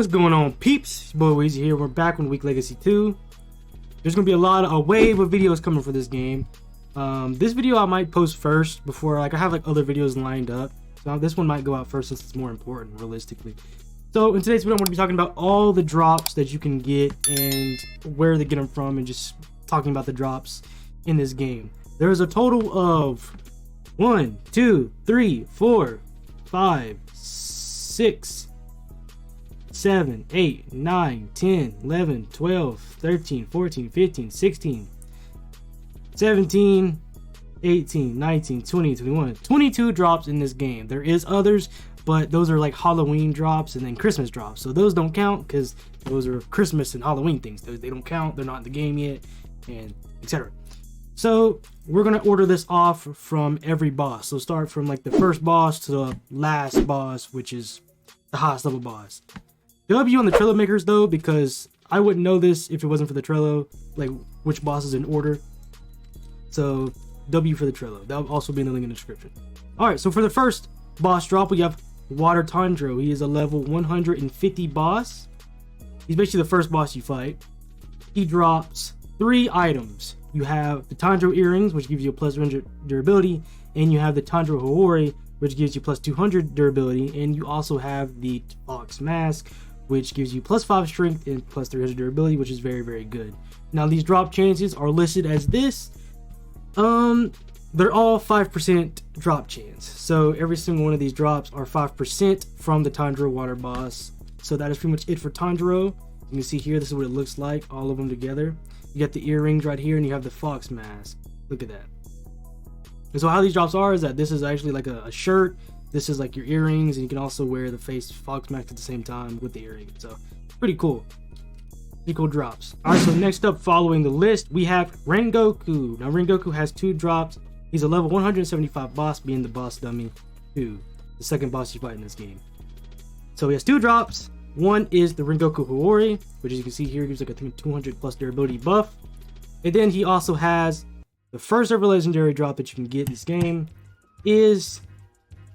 What's going on, peeps? Your boy Weezy here. We're back on Week Legacy 2. There's gonna be a wave of videos coming for this game. This video I might post first before, I have other videos lined up. So this one might go out first since it's more important, realistically. So in today's video, I'm going to be talking about all the drops that you can get and where to get them from, and just talking about the drops in this game. There's a total of 1, 2, 3, 4, 5, 6, 7, 8, 9, 10, 11, 12, 13, 14, 15, 16, 17, 18, 19, 20, 21, 22 drops in this game. There is others, but those are like Halloween drops and then Christmas drops. So those don't count because those are Christmas and Halloween things. They don't count. They're not in the game yet, and etc. So we're going to order this off from every boss. So start from like the first boss to the last boss, which is the highest level boss. W on the Trello makers though, because I wouldn't know this if it wasn't for the Trello, like which boss is in order. So W for the Trello. That'll also be in the link in the description. Alright, so for the first boss drop, we have Water Tanjiro. He is a level 150 boss. He's basically the first boss you fight. He drops 3 items. You have the Tanjiro earrings, which gives you a plus 100 durability, and you have the Tanjiro Hawori, which gives you plus 200 durability, and you also have the Fox Mask, which gives you plus 5 strength and plus 300 durability, which is very, very good. Now these drop chances are listed as this. They're all 5% drop chance. So every single one of these drops are 5% from the Tanjiro Water boss. So that is pretty much it for Tanjiro. You can see here, this is what it looks like, all of them together. You got the earrings right here, and you have the Fox Mask. Look at that. And so how these drops are is that this is actually like a shirt. This is like your earrings, and you can also wear the face Fox Mask at the same time with the earrings. So pretty cool. Pretty cool drops. Alright, so next up, following the list, we have Rengoku. Now Rengoku has 2 drops. He's a level 175 boss, being the boss dummy 2, the second boss you fight in this game. So he has 2 drops. One is the Rengoku Hawori, which as you can see here gives like a 200 plus durability buff. And then he also has the first ever legendary drop that you can get in this game is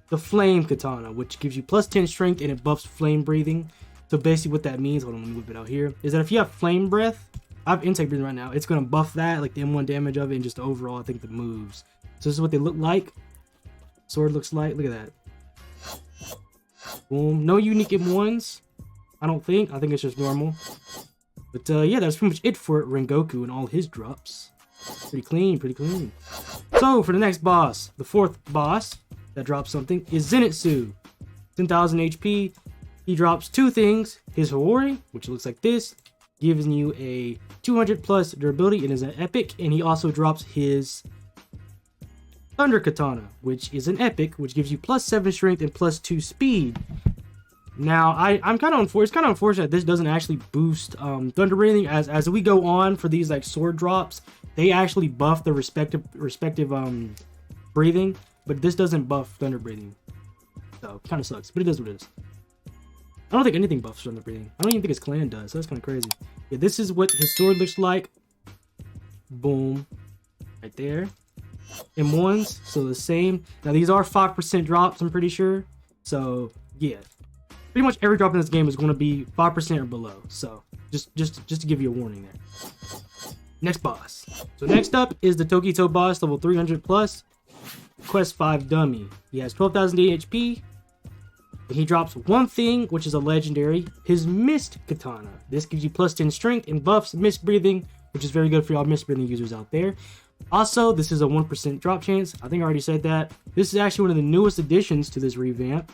the Flame Katana, which gives you plus 10 strength and it buffs flame breathing. So basically what that means, hold on, let me whip it out here, is that if you have flame breath, I have intake breathing right now, it's going to buff that, like the M1 damage of it, and just overall I think the moves. So this is what they look like. Sword looks like, look at that. Boom. No unique M1s, I don't think. I think it's just normal. But yeah, that's pretty much it for Rengoku and all his drops. Pretty clean, pretty clean. So for the next boss, the 4th boss that drops something is Zenitsu. 10,000 HP. He drops 2 things. His Hawori, which looks like this, gives you a 200 plus durability and is an epic. And he also drops his Thunder Katana, which is an epic, which gives you plus 7 strength and plus 2 speed. Now, I'm kind of it's kind of unfortunate this doesn't actually boost thunder breathing. As we go on for these like sword drops, they actually buff the respective breathing, but this doesn't buff thunder breathing. So kind of sucks, but it is what it is. I don't think anything buffs thunder breathing. I don't even think his clan does. So that's kind of crazy. Yeah, this is what his sword looks like. Boom, right there. M1s, so the same. Now these are 5% drops, I'm pretty sure. So yeah, pretty much every drop in this game is going to be 5% or below. So just to give you a warning there. Next boss. So next up is the Tokito boss, level 300 plus, quest 5 dummy. He has 12,000 HP. He drops 1 thing, which is a legendary, his Mist Katana. This gives you plus 10 strength and buffs mist breathing, which is very good for y'all mist breathing users out there. Also, this is a 1% drop chance. I think I already said that. This is actually one of the newest additions to this revamp.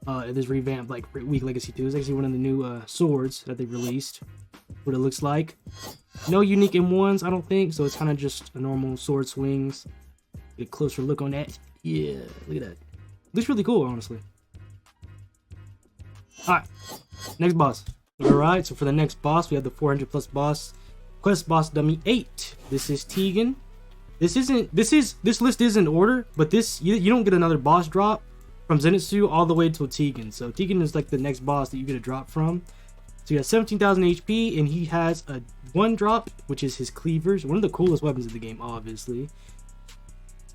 Like Week Legacy 2 is actually one of the new swords that they released. What it looks like. No unique M1s, I don't think, so it's kind of just a normal sword swings. Get a closer look on that. Yeah, look at that. Looks really cool, honestly. Alright, next boss. Alright, so for the next boss, we have the 400 plus boss. Quest boss dummy 8. This is Tegen. This list is in order, but you don't get another boss drop from Zenitsu all the way till Tegen. So Tegen is like the next boss that you get a drop from. So he has 17,000 HP, and he has a 1 drop, which is his cleavers. One of the coolest weapons of the game, obviously.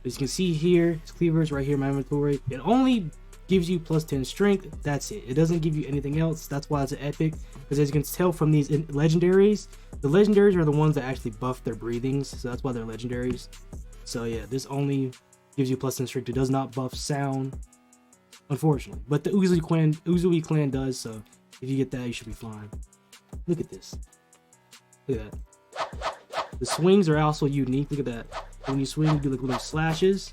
As you can see here, his cleavers right here in my inventory. It only gives you plus 10 strength. That's it. It doesn't give you anything else. That's why it's an epic, because as you can tell from these legendaries, the legendaries are the ones that actually buff their breathings, so that's why they're legendaries. So yeah, this only gives you plus 10 strength. It does not buff sound, unfortunately, but the Uzui clan does, so if you get that, you should be fine. Look at this. Look at that. The swings are also unique. Look at that. When you swing, you do like little slashes.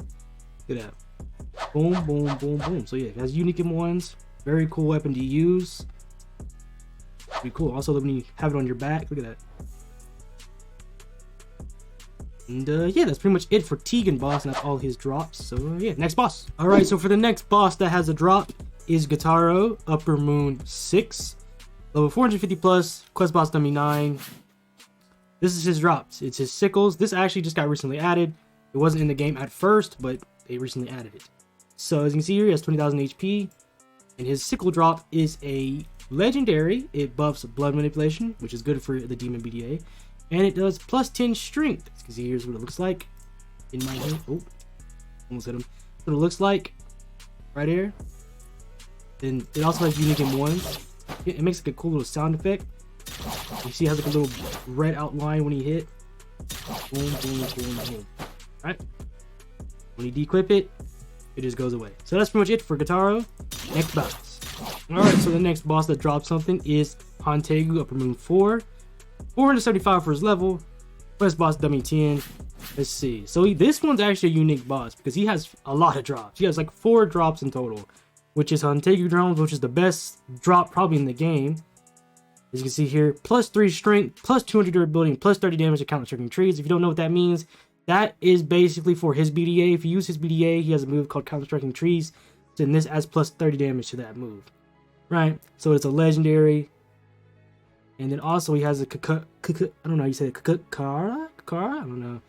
Look at that. Boom, boom, boom, boom. So yeah, it has unique M1s. Very cool weapon to use. Pretty cool. Also, when you have it on your back, look at that. And yeah, that's pretty much it for Tegen boss, and that's all his drops. So yeah, next boss. All right, so for the next boss that has a drop is Gytaro, Upper Moon 6, level 450 plus, quest boss dummy 9. This is his drops. It's his sickles. This actually just got recently added. It wasn't in the game at first, but they recently added it. So as you can see here, he has 20,000 HP, and his sickle drop is a legendary. It buffs blood manipulation, which is good for the demon BDA, and it does plus 10 strength. As you can see, here's what it looks like in my hand. Oh, almost hit him. What it looks like right here. And it also has unique M1s. It makes like a cool little sound effect. You see, it has like a little red outline when he hit. Boom, boom, boom, boom. Alright. When you dequip it, it just goes away. So that's pretty much it for Gytaro. Next boss. Alright, so the next boss that drops something is Hantengu, Upper Moon 4. 475 for his level. Quest boss dummy 10. Let's see. So this one's actually a unique boss because he has a lot of drops. He has like 4 drops in total, which is Hantengu Drops, which is the best drop probably in the game. As you can see here, plus 3 strength, plus 200 durability, and plus 30 damage to counter-striking trees. If you don't know what that means, that is basically for his BDA. If you use his BDA, he has a move called counter-striking trees. Then this adds plus 30 damage to that move. Right? So it's a legendary. And then also he has a I don't know how you say it. Kara? I don't know.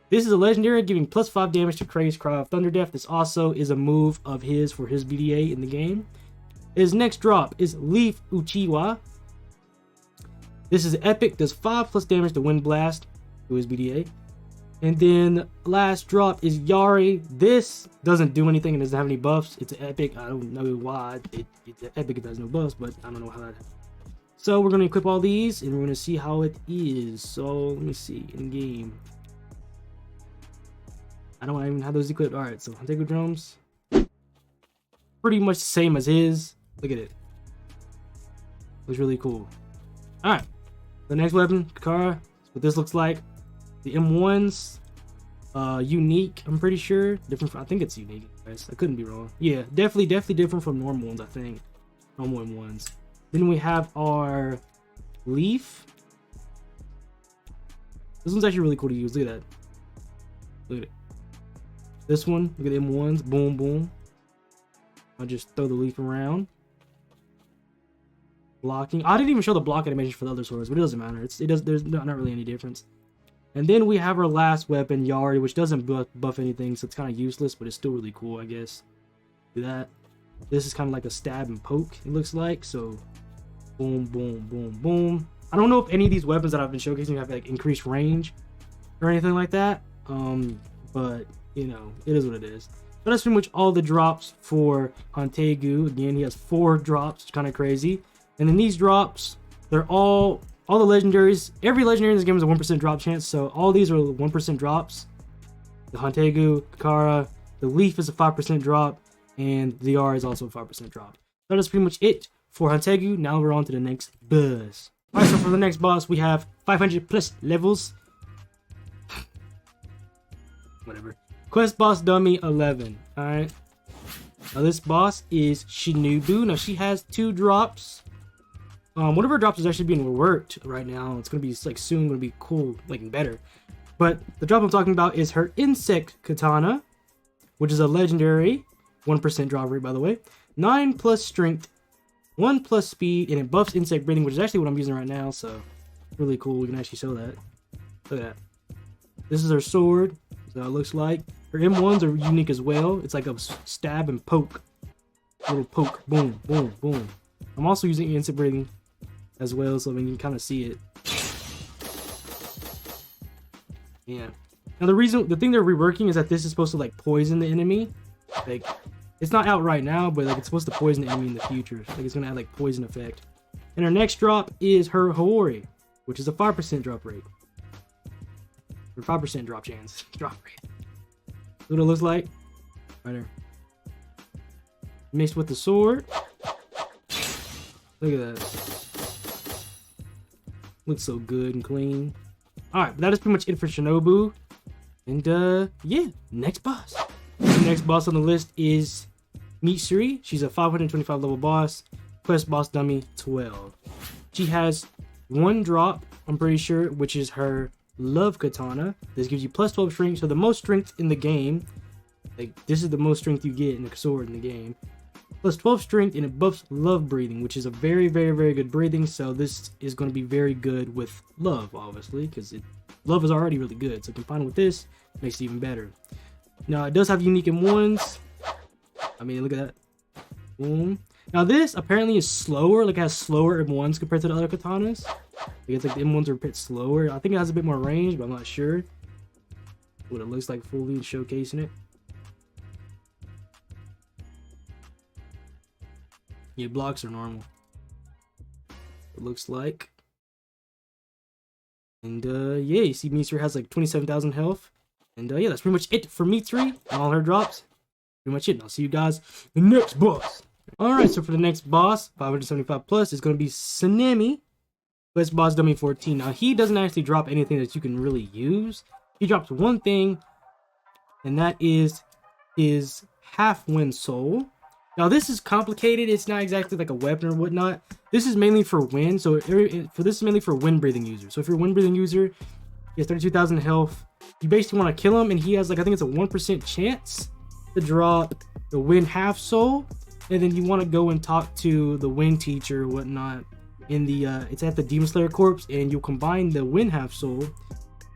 This is a legendary giving plus 5 damage to Craze Cry of Thunder Death. This also is a move of his for his BDA in the game. His next drop is Leaf Uchiwa. This is epic, does 5 plus damage to Wind Blast to his BDA. And then last drop is Yari. This doesn't do anything and doesn't have any buffs. It's an epic. I don't know why it's an epic if it has no buffs, but I don't know how that. So we're going to equip all these and we're going to see how it is. So let me see in game. I don't even have those equipped. Alright, so Hantengu Drops. Pretty much the same as his. Look at it. Looks really cool. Alright. The next weapon, Kara. That's what this looks like. The M1's unique, I'm pretty sure. Different from, I think it's unique, guys. I couldn't be wrong. Yeah, definitely different from normal ones, I think. Normal M1's. Then we have our Leaf. This one's actually really cool to use. Look at that. Look at it. This one, look at the M1s. Boom, boom. I'll just throw the Leaf around. Blocking. I didn't even show the block animation for the other swords, but it doesn't matter. There's not really any difference. And then we have our last weapon, Yari, which doesn't buff anything, so it's kind of useless, but it's still really cool, I guess. Do that. This is kind of like a stab and poke, it looks like. So, boom, boom, boom, boom. I don't know if any of these weapons that I've been showcasing have like increased range or anything like that. But you know, it is what it is. But that's pretty much all the drops for Hantengu. Again, he has 4 drops, it's kind of crazy. And then these drops, they're all the legendaries. Every legendary in this game is a 1% drop chance, so all these are 1% drops. The Hantengu, Kara, the Leaf is a 5% drop, and the R is also a 5% drop. That is pretty much it for Hantengu. Now we're on to the next boss. Alright, so for the next boss, we have 500 plus levels. Whatever. Quest boss dummy 11. Alright. Now this boss is Shinobu. Now she has 2 drops. One of her drops is actually being reworked right now. It's gonna be like soon gonna be cool, like better. But the drop I'm talking about is her insect katana, which is a legendary 1% drop rate, by the way. 9 plus strength, 1 plus speed, and it buffs insect breathing, which is actually what I'm using right now. So really cool. We can actually show that. Look at that. This is her sword. That's how it looks like. Her M1s are unique as well. It's like a stab and poke. Little poke. Boom, boom, boom. I'm also using insect breathing as well, so we can kind of see it. Yeah. Now the thing they're reworking is that this is supposed to like poison the enemy. Like It's not out right now, but like it's supposed to poison the enemy in the future. Like it's gonna add like poison effect. And our next drop is her Hori, which is a 5% drop rate. Or 5% drop chance. Drop rate. What it looks like. Right there. Mixed with the sword. Look at that. Looks so good and clean. Alright, that is pretty much it for Shinobu. And yeah, next boss. The next boss on the list is Mitsuri. She's a 525 level boss. Quest boss dummy 12. She has one drop, I'm pretty sure, which is her love katana. This gives you plus 12 strength, so the most strength in the game. Like this is the most strength you get in a sword in the game. Plus 12 strength, and it buffs love breathing, which is a very, very, very good breathing. So this is going to be very good with love, obviously, because love is already really good. So combined with this, makes it even better. Now it does have unique M1s. I mean, look at that. Boom. Now this apparently is slower. Like it has slower M1s compared to the other katanas. It's like the M1s are a bit slower. I think it has a bit more range, but I'm not sure what it looks like fully showcasing it. Yeah, blocks are normal. It looks like. And yeah, you see Mitsuri has like 27,000 health. And yeah, that's pretty much it for Mitsuri and all her drops. Pretty much it. And I'll see you guys in the next boss. Alright, so for the next boss, 575 plus, is going to be Sanemi. Quest boss dummy 14. Now he doesn't actually drop anything that you can really use. He drops one thing, and that is his half wind soul. Now this is complicated. It's not exactly like a weapon or whatnot. This is mainly for wind. So this is mainly for wind breathing users. So if you're a wind breathing user, he has 32,000 health. You basically want to kill him, and he has like, I think it's a 1% chance to drop the wind half soul. And then you want to go and talk to the wind teacher or whatnot in the it's at the Demon Slayer Corpse, and you'll combine the wind half soul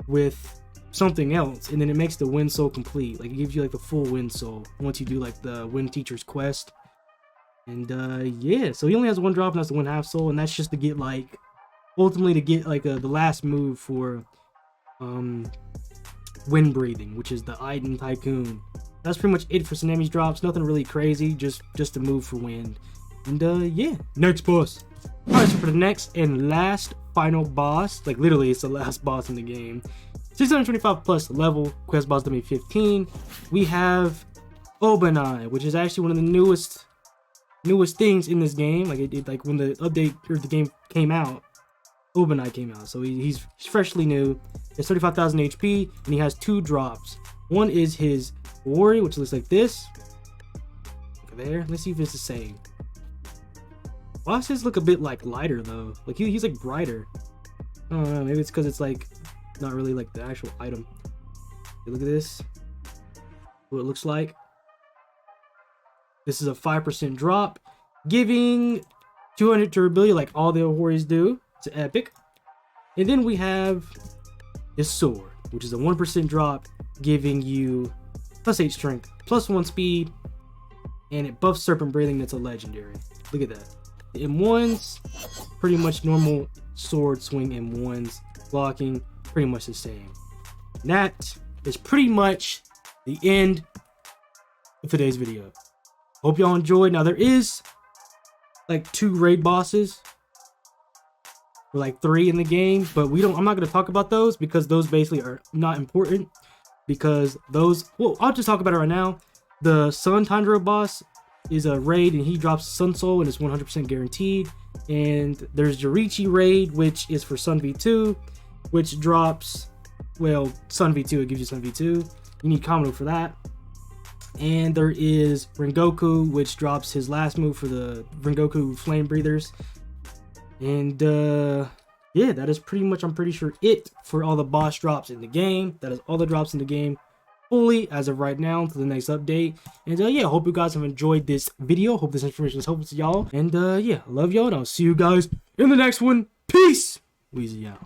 with something else, and then it makes the wind soul complete. Like it gives you like the full wind soul once you do like the wind teacher's quest. And yeah, so he only has one drop, and that's the wind half soul, and that's just to get like ultimately to get like the last move for wind breathing, which is the Iden Tycoon. That's pretty much it for Sanemi's drops. Nothing really crazy, just to move for wind. And yeah, next boss. Alright, so for the next and last final boss, like literally it's the last boss in the game, 625 plus level, quest boss dummy 15, we have Obanai, which is actually one of the newest things in this game. Like it like when the update or the game came out, Obanai came out, so he's freshly new. He has 35,000 HP, and he has two drops. One is his Warrior, which looks like this. Look there. Let's see if it's the same. Why does his look a bit like lighter though? Like he's like brighter. I don't know. Maybe it's because it's like not really like the actual item. Okay, look at this. What it looks like. This is a 5% drop, giving 200 durability like all the Warriors do. It's epic. And then we have his sword, which is a 1% drop, giving you plus 8 strength, plus 1 speed, and it buffs serpent breathing. That's a legendary. Look at that. The M1s, pretty much normal sword swing M1s, blocking, pretty much the same. And that is pretty much the end of today's video. Hope y'all enjoyed. Now there is like 2 raid bosses, or like 3 in the game, but I'm not going to talk about those because those basically are not important. Because those, well, I'll just talk about it right now. The Sun Tanjiro boss is a raid, and he drops Sun Soul, and it's 100% guaranteed. And there's Jirichi raid, which is for Sun V2, which drops, well, Sun V2, it gives you Sun V2. You need Kamado for that. And there is Rengoku, which drops his last move for the Rengoku Flame Breathers. And yeah, that is pretty much, I'm pretty sure, it for all the boss drops in the game. That is all the drops in the game fully as of right now until the next update. And yeah, hope you guys have enjoyed this video. Hope this information is helpful to y'all. And yeah, love y'all, and I'll see you guys in the next one. Peace. Weezy out.